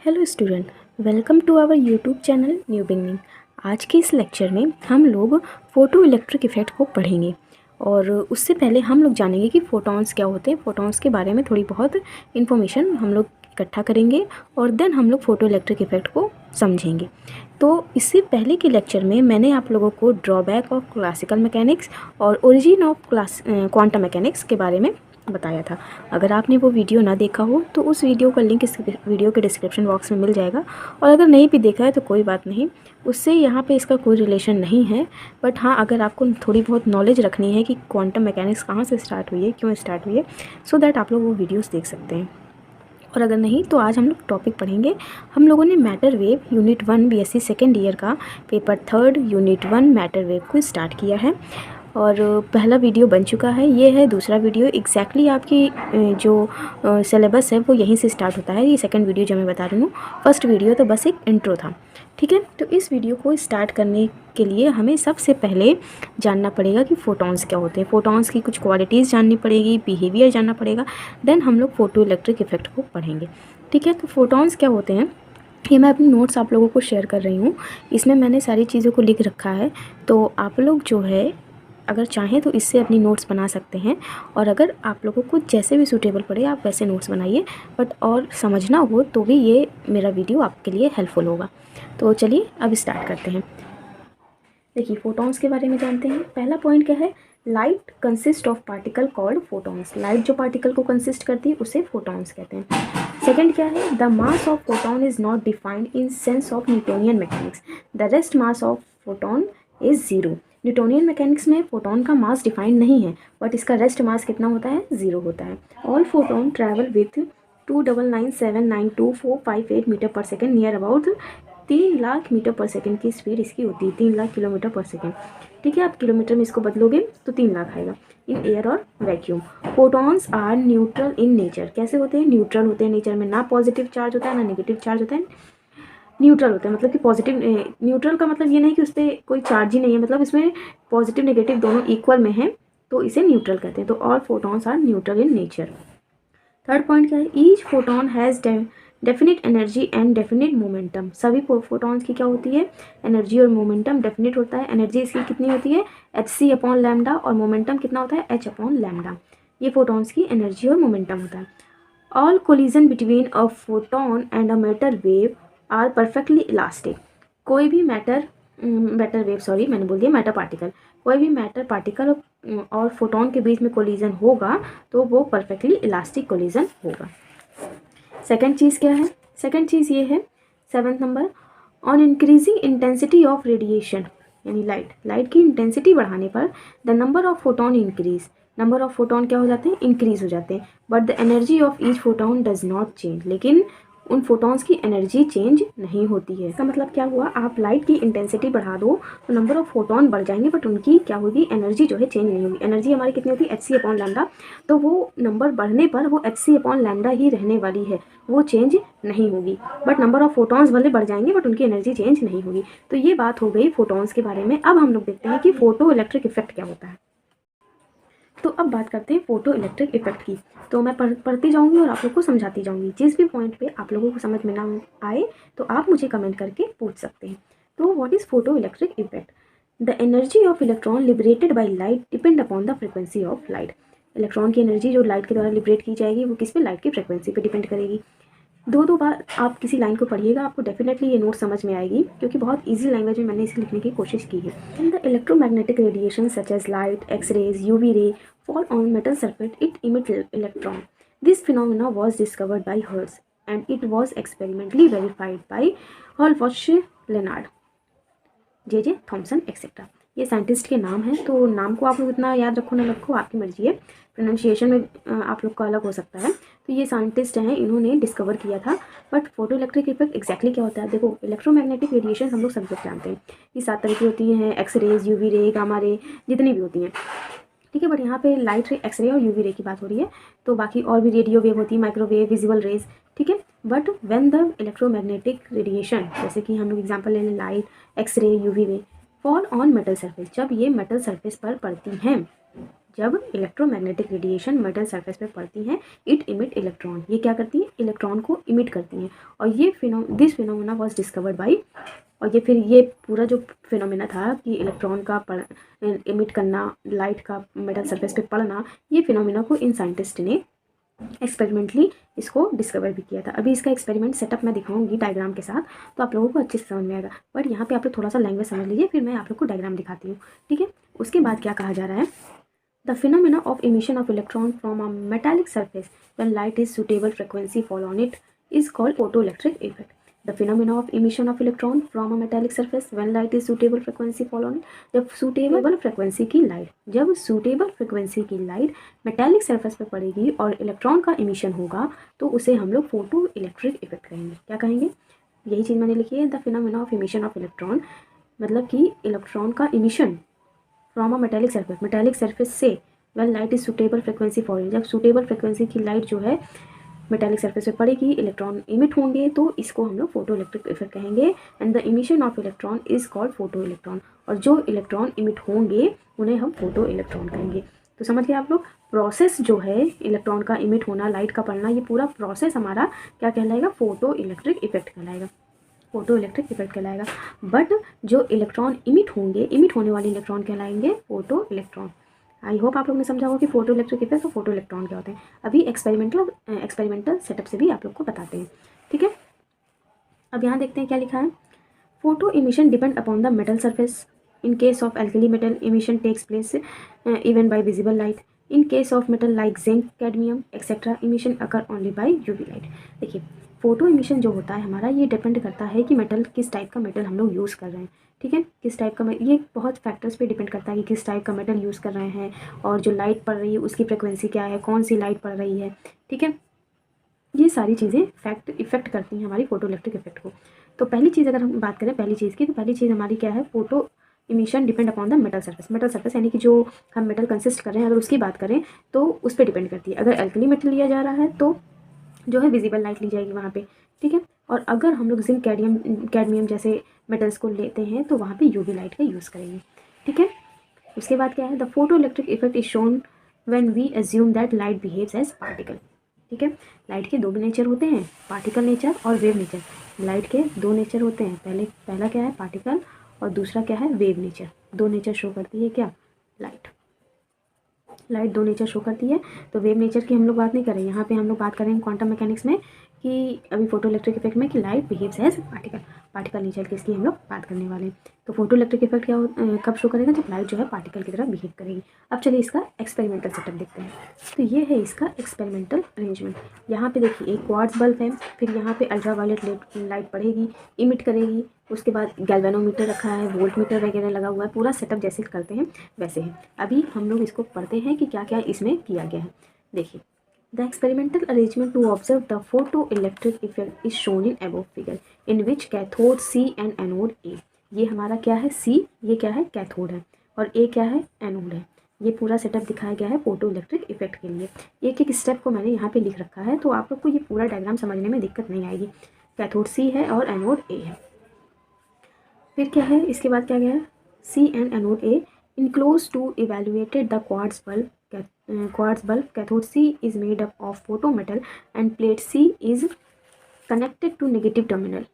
Hello student, welcome to our YouTube channel new beginning. आज के इस लेक्चर में हम लोग फोटो इलेक्ट्रिक इफ़ेक्ट को पढ़ेंगे और उससे पहले हम लोग जानेंगे कि फ़ोटॉन्स क्या होते हैं। फ़ोटॉन्स के बारे में थोड़ी बहुत इन्फॉर्मेशन हम लोग इकट्ठा करेंगे और देन हम लोग फ़ोटो इलेक्ट्रिक इफ़ेक्ट को समझेंगे। तो इससे पहले के लेक्चर में मैंने आप लोगों को ड्रॉबैक ऑफ क्लासिकल मैकेनिक्स और ओरिजिन ऑफ क्वांटम मैकेनिक्स के बारे में बताया था। अगर आपने वो वीडियो ना देखा हो तो उस वीडियो का लिंक इस वीडियो के डिस्क्रिप्शन बॉक्स में मिल जाएगा, और अगर नहीं भी देखा है तो कोई बात नहीं, उससे यहाँ पे इसका कोई रिलेशन नहीं है। बट हाँ, अगर आपको थोड़ी बहुत नॉलेज रखनी है कि क्वांटम मैकेनिक्स कहाँ से स्टार्ट हुई है, क्यों स्टार्ट हुई है, सो दैट आप लोग वो वीडियोज़ देख सकते हैं। और अगर नहीं तो आज हम लोग टॉपिक पढ़ेंगे। हम लोगों ने matter wave unit 1 BSc second year का पेपर 3 यूनिट 1 मैटर वेव को स्टार्ट किया है और पहला वीडियो बन चुका है। ये है दूसरा वीडियो। एग्जैक्टली आपकी जो सिलेबस है वो यहीं से स्टार्ट होता है। ये सेकंड वीडियो जो मैं बता रही हूँ, फर्स्ट वीडियो तो बस एक इंट्रो था, ठीक है। तो इस वीडियो को स्टार्ट करने के लिए हमें सबसे पहले जानना पड़ेगा कि फ़ोटॉन्स क्या होते हैं। फ़ोटॉन्स की कुछ क्वालिटीज़ जाननी पड़ेगी, बिहेवियर जानना पड़ेगा, देन हम लोग फ़ोटो इलेक्ट्रिक इफ़ेक्ट को पढ़ेंगे, ठीक है। तो फ़ोटॉन्स क्या होते हैं, ये मैं अपनी नोट्स आप लोगों को शेयर कर रही हूँ। इसमें मैंने सारी चीज़ों को लिख रखा है, तो आप लोग जो है अगर चाहें तो इससे अपनी नोट्स बना सकते हैं, और अगर आप लोगों को जैसे भी सूटेबल पड़े आप वैसे नोट्स बनाइए। बट और समझना हो तो भी ये मेरा वीडियो आपके लिए हेल्पफुल होगा। तो चलिए अब स्टार्ट करते हैं। देखिए, फोटॉन्स के बारे में जानते हैं। पहला पॉइंट क्या है, light consist of particle called photons. Light जो पार्टिकल को कंसिस्ट करती है उसे फोटॉन्स कहते हैं। सेकंड क्या है, the mass of photon is not defined in sense of Newtonian mechanics, the rest mass of photon is zero. Newtonian mechanics में फोटॉन का मास डिफाइंड नहीं है, बट इसका रेस्ट मास कितना होता है, जीरो होता है। All photon travel with 299792458 metre per second, near about 3 lakh metre per second की स्पीड इसकी होती है, 3 लाख किलोमीटर पर सेकेंड, ठीक है। आप किलोमीटर में इसको बदलोगे तो 3 लाख आएगा। इन एयर और vacuum, photons are neutral in nature. कैसे होते हैं, न्यूट्रल होते हैं नेचर में। ना पॉजिटिव चार्ज होता है ना नेगेटिव चार्ज होता है, न्यूट्रल होते हैं। मतलब कि पॉजिटिव, न्यूट्रल का मतलब ये नहीं कि उस पर कोई चार्ज ही नहीं है, मतलब इसमें पॉजिटिव नेगेटिव दोनों इक्वल में है, तो इसे न्यूट्रल कहते हैं। तो all photons are neutral in nature. Third point क्या है, each photon has definite energy and definite momentum. सभी फोटॉन्स की क्या होती है, एनर्जी और मोमेंटम डेफिनिट होता है। एनर्जी इसकी कितनी होती है, hc/λ, और मोमेंटम कितना होता है, h/λ। ये फोटॉन्स की एनर्जी और मोमेंटम होता है। All collision between a photon and a matter wave are perfectly elastic. कोई भी मैटर वेव, सॉरी मैंने बोल दिया मैटर पार्टिकल, कोई भी मैटर पार्टिकल और फोटॉन के बीच में कोलिजन होगा तो वो परफेक्टली इलास्टिक कोलिजन होगा। सेकंड चीज़ क्या है, सेकंड चीज़ ये है, 7th number, on increasing intensity of radiation, यानी लाइट की इंटेंसिटी बढ़ाने पर the number of photon increase. Number of photon क्या हो जाते हैं, इंक्रीज हो जाते हैं। But the energy of each photon does not change, लेकिन उन फोटॉन्स की एनर्जी चेंज नहीं होती है। इसका मतलब क्या हुआ, आप लाइट की इंटेंसिटी बढ़ा दो तो नंबर ऑफ फोटॉन बढ़ जाएंगे, बट उनकी क्या होगी, एनर्जी जो है चेंज नहीं होगी। एनर्जी हमारी कितनी होती है, hc/λ, तो वो नंबर बढ़ने पर वो hc/λ ही रहने वाली है, वो चेंज नहीं होगी। बट नंबर ऑफ फोटॉन्स भले बढ़ जाएंगे बट उनकी एनर्जी चेंज नहीं होगी। तो ये बात हो गई फोटॉन्स के बारे में। अब हम लोग देखते हैं कि फोटो इलेक्ट्रिक इफेक्ट क्या होता है। तो अब बात करते हैं फोटो इलेक्ट्रिक इफेक्ट की। तो मैं पढ़ती जाऊंगी और आप लोग को समझाती जाऊंगी। जिस भी पॉइंट पे आप लोगों को समझ में ना आए तो आप मुझे कमेंट करके पूछ सकते हैं। तो what is photo electric effect, the energy of electron liberated by light depend upon the frequency of light. Electron की एनर्जी जो लाइट के द्वारा लिबरेट की जाएगी वो किस पे, लाइट की फ्रिक्वेंसी पे डिपेंड करेगी। दो बार आप किसी लाइन को पढ़िएगा, आपको डेफिनेटली ये नोट समझ में आएगी, क्योंकि बहुत इजी लैंग्वेज में मैंने इसे लिखने की कोशिश की है। In the electromagnetic radiation such as light, X-rays, UV ray fall on metal surface, it emits electron. This phenomena was discovered by Hertz and it was experimentally verified by Hallwatch, Leonard, J.J. Thomson etcetera. ये scientist के नाम हैं, तो नाम को आप लोग इतना याद रखो ना रखो, आपकी मर्जी है। प्रोनाउंसिएशन में आप लोग का अलग हो सकता है। तो ये साइंटिस्ट हैं, इन्होंने डिस्कवर किया था। But photo electric effect exactly क्या होता है, देखो इलेक्ट्रोमैग्नेटिक रेडिएशन हम लोग सब्जेक्ट जानते हैं, ये 7 तरह की होती हैं, एक्स-रेज, यूवी रे, गामा रे, जितनी भी होती हैं, ठीक है। बट यहाँ पे लाइट रे, एक्सरे और यूवी रे की बात हो रही है। तो बाकी और भी रेडियो वेव होती है, माइक्रोवेव, विजिबल रेज, ठीक है। But when the electromagnetic radiation, जैसे कि हम लोग एग्जांपल ले लें, light, X-ray, UV ray, fall on metal surface, जब ये मेटल सरफेस पर पड़ती हैं, जब इलेक्ट्रोमैग्नेटिक रेडिएशन मेटल सरफेस पे पड़ती हैं इट इमिट इलेक्ट्रॉन, ये क्या करती है, इलेक्ट्रॉन को इमिट करती हैं। और ये this phenomena was discovered by, और ये फिर ये पूरा जो फिनोमेना था कि इलेक्ट्रॉन का इमिट करना, लाइट का मेटल सरफेस पे पड़ना, ये फिनोमेना को इन साइंटिस्ट ने एक्सपेरिमेंटली इसको डिस्कवर भी किया था। अभी इसका एक्सपेरिमेंट सेटअप मैं दिखाऊंगी डायग्राम के साथ, तो आप लोगों को अच्छे से समझ में आएगा। बट यहाँ पे आप लोग थोड़ा सा लैंग्वेज समझ लीजिए, फिर मैं आप लोग को डायग्राम दिखाती हूँ, ठीक है। उसके बाद क्या कहा जा रहा है, the phenomena of emission of electron from a metallic surface when light is suitable frequency fall on it is called photoelectric effect. The phenomena of emission of electron from a metallic surface when light is suitable frequency fall on it, जब suitable frequency की light, जब suitable frequency की light metallic surface पर पड़ेगी और electron का emission होगा तो उसे हम लोग फोटो इलेक्ट्रिक इफेक्ट कहेंगे। क्या कहेंगे, यही चीज़ मैंने लिखी है, the phenomena of emission of electron, मतलब कि इलेक्ट्रॉन का emission from a metallic surface से when light is suitable frequency fall, जब सुटेबल फ्रिक्वेंसी की लाइट जो है मेटालिक सरफेस पे पड़ेगी, इलेक्ट्रॉन इमिट होंगे तो इसको हम लोग फोटो इलेक्ट्रिक इफेक्ट कहेंगे। And the emission of electron is called photo electron, और जो इलेक्ट्रॉन इमिट होंगे उन्हें हम फोटो इलेक्ट्रॉन कहेंगे। तो समझ गए आप लोग, प्रोसेस जो है इलेक्ट्रॉन का इमिट होना, लाइट का पड़ना, ये पूरा प्रोसेस हमारा क्या कहलाएगा, फोटो इलेक्ट्रिक इफेक्ट कहलाएगा, फोटो इलेक्ट्रिक इफेक्ट कहलाएगा। बट जो इलेक्ट्रॉन इमिट होंगे, इमिट होने वाले इलेक्ट्रॉन कहलाएंगे फोटो इलेक्ट्रॉन। आई होप आप लोग ने समझा होगा कि फोटो इलेक्ट्रिक इफेक्ट और फोटो इलेक्ट्रॉन क्या होते हैं। अभी एक्सपेरिमेंटल सेटअप से भी आप लोग को बताते हैं, ठीक है। अब यहाँ देखते हैं क्या लिखा है, photo emission depend upon the metal surface. In case of alkali metal emission takes place even by visible light. In case of metal like zinc, cadmium etcetera emission occur only by UV light. देखिए photo emission जो होता है हमारा, ये depend करता है कि metal किस टाइप का मेटल हम लोग यूज़ कर रहे हैं, ठीक है, किस टाइप का, ये बहुत फैक्टर्स पे डिपेंड करता है कि किस टाइप का मेटल यूज़ कर रहे हैं और जो लाइट पड़ रही है उसकी फ्रिक्वेंसी क्या है, कौन सी लाइट पड़ रही है, ठीक है। ये सारी चीज़ें इफेक्ट करती हैं हमारी फोटो इलेक्ट्रिक इफेक्ट को। तो पहली चीज़ अगर हम बात करें पहली चीज़ की, तो पहली चीज़ हमारी क्या है, photo emission depend upon the metal surface. Metal surface यानी कि जो हम मेटल कंसिस्ट कर रहे हैं, अगर उसकी बात करें तो उस पर डिपेंड करती है। अगर एल्कली मेटल लिया जा रहा है तो जो है विजिबल लाइट ली जाएगी वहाँ पे, ठीक है। और अगर हम लोग जिंक, कैडमियम जैसे मेटल्स को लेते हैं तो वहाँ पे यूवी लाइट का यूज़ करेंगे, ठीक है। उसके बाद क्या है, the photo electric effect is shown when we assume that light behaves as particle, ठीक है। लाइट के दो नेचर होते हैं, पार्टिकल नेचर और वेव नेचर। लाइट के दो नेचर होते हैं, पहला क्या है, पार्टिकल, और दूसरा क्या है, वेव नेचर। दो नेचर शो करती है क्या, लाइट दो नेचर शो करती है। तो वेव नेचर की हम लोग बात नहीं कर रहे हैं, यहाँ पे हम लोग बात कर रहे हैं क्वांटम मैकेनिक्स में कि अभी फोटो इलेक्ट्रिक इफेक्ट में कि light behaves as particle nature की इसकी हम लोग बात करने वाले हैं। तो फोटो इलेक्ट्रिक इफेक्ट क्या कब शो करेगा, जब लाइट जो है पार्टिकल की तरह बिहेव करेगी। अब चलिए इसका एक्सपेरिमेंटल सेटअप देखते हैं। तो ये है इसका एक्सपेरिमेंटल अरेंजमेंट। यहाँ पे देखिए एक क्वार्ट्ज बल्ब है, फिर यहाँ पे अल्ट्रावायलेट लाइट पड़ेगी, इमिट करेगी। उसके बाद गैल्वेनोमीटर रखा है, वोल्ट मीटर वगैरह लगा हुआ है, पूरा सेटअप जैसे करते हैं वैसे है। अभी हम लोग इसको पढ़ते हैं कि क्या क्या इसमें किया गया है। देखिए, the experimental arrangement to observe the photo electric effect is shown in above figure, in which cathode C and anode A. ये हमारा क्या है, सी, ये क्या है, कैथोड है, और ए क्या है, एनोड है। ये पूरा सेटअप दिखाया गया है फोटो इलेक्ट्रिक इफेक्ट के लिए। एक एक स्टेप को मैंने यहाँ पे लिख रखा है, तो आप लोग को ये पूरा डायग्राम समझने में दिक्कत नहीं आएगी। कैथोड सी है और एनोड ए है। फिर क्या है, इसके बाद क्या गया है, C and anode A enclose to evaluated the quartz bulb cathode C is made up of photo metal and plate C is connected to negative terminal.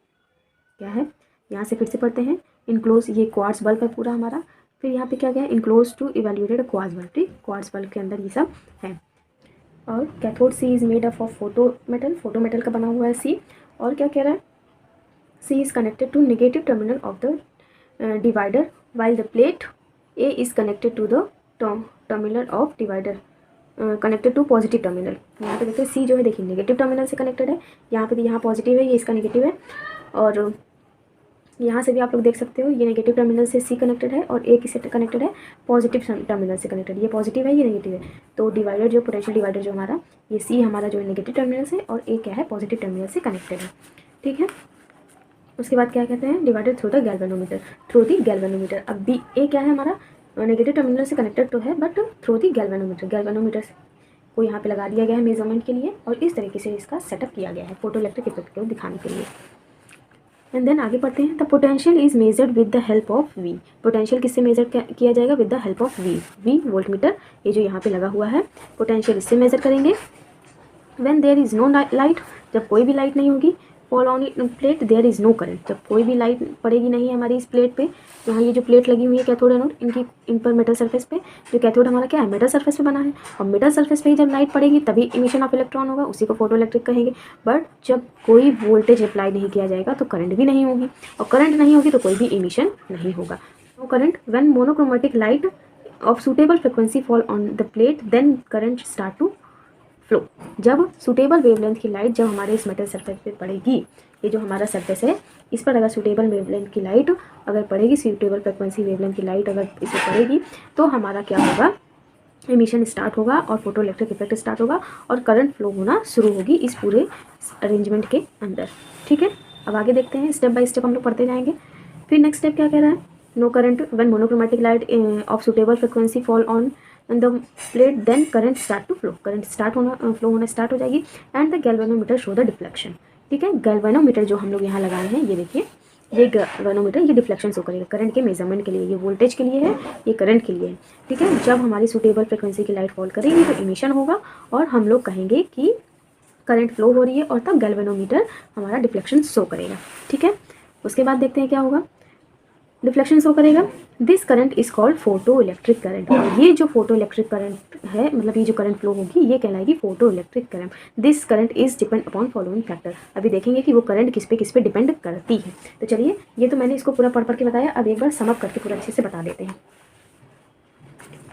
क्या है, यहाँ से फिर से पढ़ते हैं, इनक्लोज, ये क्वार्ट्ज बल्ब है पूरा हमारा। फिर यहाँ पे क्या गया, enclose to evaluated quartz bulb, ठीक, क्वार्ट्ज बल्ब के अंदर ये सब है। और cathode C is made up of photo metal का बना हुआ है सी। और क्या कह रहा है, C is connected to negative terminal of the divider while the plate A is connected to the terminal of divider connected to positive terminal. यहाँ पे देखते हैं C जो है, देखिए नेगेटिव टर्मिनल से कनेक्टेड है, यहाँ पे भी यहाँ पॉजिटिव है, ये इसका नेगेटिव है। और यहाँ से भी आप लोग देख सकते हो, ये नेगेटिव टर्मिनल से C कनेक्टेड है और A किससे कनेक्टेड है, पॉजिटिव टर्मिनल से कनेक्टेड। ये पॉजिटिव है, ये नेगेटिव है। तो डिवाइडर जो पोटेंशियल डिवाइडर जो हमारा, ये C हमारा जो है नेगेटिव टर्मिनल से, और A क्या है, पॉजिटिव टर्मिनल से कनेक्टेड है, ठीक है। उसके बाद क्या कहते हैं, डिवाइडेड थ्रू द गैल्वेनोमीटर। अब बी ए क्या है हमारा, नेगेटिव टर्मिनल से कनेक्टेड तो है बट थ्रू द गैल्वेनोमीटर को यहाँ पे लगा दिया गया है मेजरमेंट के लिए, और इस तरीके से इसका सेटअप किया गया है फोटो इलेक्ट्रिक इफेक्ट को दिखाने के लिए। एंड देन आगे पढ़ते हैं। The potential is measured with the help of V. Potential किससे मेजर किया जाएगा? With the help of V. V voltmeter, ये जो यहाँ पे लगा हुआ है, पोटेंशियल इससे मेजर करेंगे। When there is no light, जब कोई भी लाइट नहीं होगी। Fall on plate there is no current, जब कोई भी लाइट पड़ेगी नहीं है हमारी इस प्लेट पे। यहाँ ये जो प्लेट लगी हुई है कैथोड एनोड, इनकी इन पर मेटल सरफेस पे, जो कैथोड हमारा क्या है? मेटल सरफेस पे बना है। और मेटल सरफेस पे ही जब लाइट पड़ेगी तभी इमिशन ऑफ इलेक्ट्रॉन होगा, उसी को फोटो इलेक्ट्रिक कहेंगे। बट जब कोई वोल्टेज अप्लाई नहीं किया जाएगा तो करंट भी नहीं होगी, और करंट नहीं होगी तो कोई भी इमिशन नहीं होगा। No current when monochromatic light of suitable frequency fall on the plate, then current start to flow. जब सुटेबल वेवलेंथ की लाइट जब हमारे इस मेटल सरफेस पे पड़ेगी, ये जो हमारा सरफेस है इस पर अगर सुटेबल वेवलेंथ की लाइट अगर पड़ेगी, सुटेबल फ्रिक्वेंसी वेवलेंथ की लाइट अगर इस पर पड़ेगी, तो हमारा क्या होगा? एमिशन स्टार्ट होगा और फोटो इलेक्ट्रिक इफेक्ट स्टार्ट होगा और करंट फ्लो होना शुरू होगी इस पूरे अरेंजमेंट के अंदर। ठीक है, अब आगे देखते हैं, स्टेप बाय स्टेप हम लोग पढ़ते जाएंगे। फिर नेक्स्ट स्टेप क्या कह रहा है? No current when monochromatic light of suitable frequency fall on the plate, then current start to flow. Current start होना फ्लो होना स्टार्ट हो जाएगी। And the galvanometer show the deflection. ठीक है, गैल्वेनोमीटर जो हम लोग यहाँ लगाए हैं, ये देखिए, ये गैल्वेनोमीटर ये डिफ्लेक्शन शो करेगा करंट के मेजरमेंट के लिए। ये वोल्टेज के लिए है, ये करंट के लिए है। ठीक है, जब हमारी सुटेबल फ्रिक्वेंसी की लाइट फॉल करेगी तो इमिशन होगा और हम लोग कहेंगे कि करंट फ्लो हो रही है, और तब गैल्वेनोमीटर हमारा डिफ्लेक्शन शो करेगा। ठीक है, उसके बाद देखते हैं क्या होगा। डिफ्लेक्शन शो करेगा। This current is called photo electric current. और ये जो फोटो इलेक्ट्रिक करंट है, मतलब ये जो करंट फ्लो होगी, ये कहलाएगी photo electric current. This current is depend upon following factor. अभी देखेंगे कि वो करंट किस पे डिपेंड करती है। तो चलिए, ये तो मैंने इसको पूरा पढ़ के बताया, अब एक बार समअप करके पूरा अच्छे से बता देते हैं।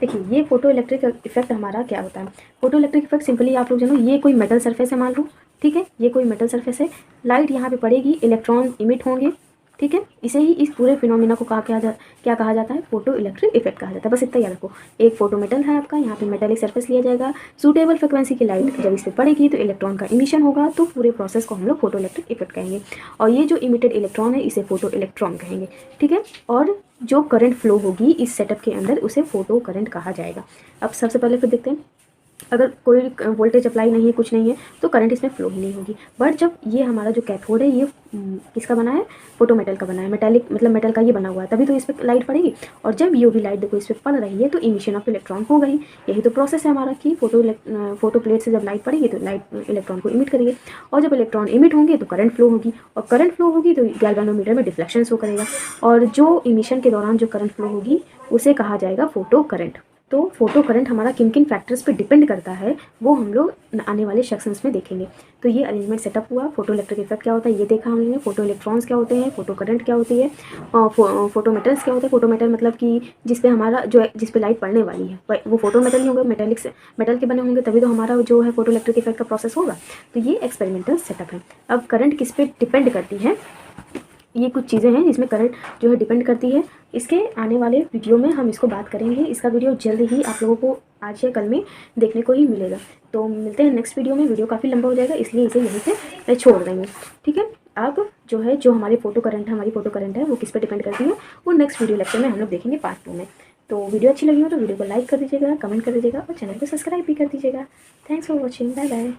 देखिए, ये फोटो इलेक्ट्रिक इफेक्ट हमारा क्या होता है? फोटो इलेक्ट्रिक इफेक्ट सिंपली आप लोग जानो, ये कोई मेटल सरफेस है मान लो। ठीक है, ये कोई मेटल सरफेस है, लाइट यहाँ पे पड़ेगी, इलेक्ट्रॉन इमिट होंगे। ठीक है, इसे ही इस पूरे फिनोमिना को क्या कहा जाता है? फोटो इलेक्ट्रिक इफेक्ट कहा जाता है। बस इतना याद रखो। एक फोटो मेटल है आपका, यहाँ पे मेटेलिक सरफेस लिया जाएगा, सूटेबल फ्रिक्वेंसी की लाइट जब इस पर पड़ेगी तो इलेक्ट्रॉन का इमिशन होगा, तो पूरे प्रोसेस को हम लोग फोटो इलेक्ट्रिक इफेक्ट कहेंगे। और ये जो इमिटेड इलेक्ट्रॉन है इसे फोटो इलेक्ट्रॉन कहेंगे। ठीक है, और जो करंट फ्लो होगी इस सेटअप के अंदर उसे फोटो करंट कहा जाएगा। अब सबसे पहले फिर देखते हैं, अगर कोई वोल्टेज अप्लाई नहीं है, कुछ नहीं है, तो करंट इसमें फ्लो ही नहीं होगी। बट जब ये हमारा जो कैथोड है ये किसका बना है? फोटो मेटल का बना है, मेटालिक मतलब मेटल का ये बना हुआ है, तभी तो इस पर लाइट पड़ेगी। और जब यूवी लाइट देखो इस पर पड़ रही है तो इमिशन ऑफ इलेक्ट्रॉन होगा ही। यही तो प्रोसेस है हमारा कि फोटो प्लेट से जब लाइट पड़ेगी तो लाइट इलेक्ट्रॉन को इमिट करेगी, और जब इलेक्ट्रॉन इमिट होंगे तो करंट फ्लो होगी, और करंट फ्लो होगी तो गैल्वेनोमीटर में डिफ्लेक्शन शो करेगा, और जो इमिशन के दौरान जो करंट फ्लो होगी उसे कहा जाएगा फोटो करंट। तो फोटो करंट हमारा किन किन फैक्टर्स पे डिपेंड करता है वो हम लोग आने वाले सेक्शंस में देखेंगे। तो ये अरेंजमेंट सेटअप हुआ। फोटो इलेक्ट्रिक इफेक्ट क्या होता है ये देखा हमने, फोटो इलेक्ट्रॉन्स क्या होते हैं, फोटो करंट क्या होती है, फोटो मेटल्स क्या होते हैं। फोटो मेटल मतलब कि जिस पे हमारा जिस पे लाइट पड़ने वाली है वो फोटो मेटल ही होंगे, मेटल के बने होंगे, तभी तो हमारा जो है फोटो इलेक्ट्रिक इफेक्ट का प्रोसेस होगा। तो ये एक्सपेरिमेंटल सेटअप है। अब करंट किस पे डिपेंड करती है, ये कुछ चीज़ें हैं जिसमें करंट जो है डिपेंड करती है। इसके आने वाले वीडियो में हम इसको बात करेंगे। इसका वीडियो जल्द ही आप लोगों को आज या कल में देखने को ही मिलेगा। तो मिलते हैं नेक्स्ट वीडियो में। वीडियो काफ़ी लंबा हो जाएगा इसलिए इसे यहीं पे छोड़ देंगे। ठीक है, अब जो हमारी फोटो करंट है वो किस पे डिपेंड करती है वो नेक्स्ट वीडियो लेक्चर में हम लोग देखेंगे पार्ट 2 में। तो वीडियो अच्छी लगी हो तो वीडियो को लाइक कर दीजिएगा, कमेंट कर दीजिएगा और चैनल को सब्सक्राइब भी कर दीजिएगा। Thanks for watching, bye bye.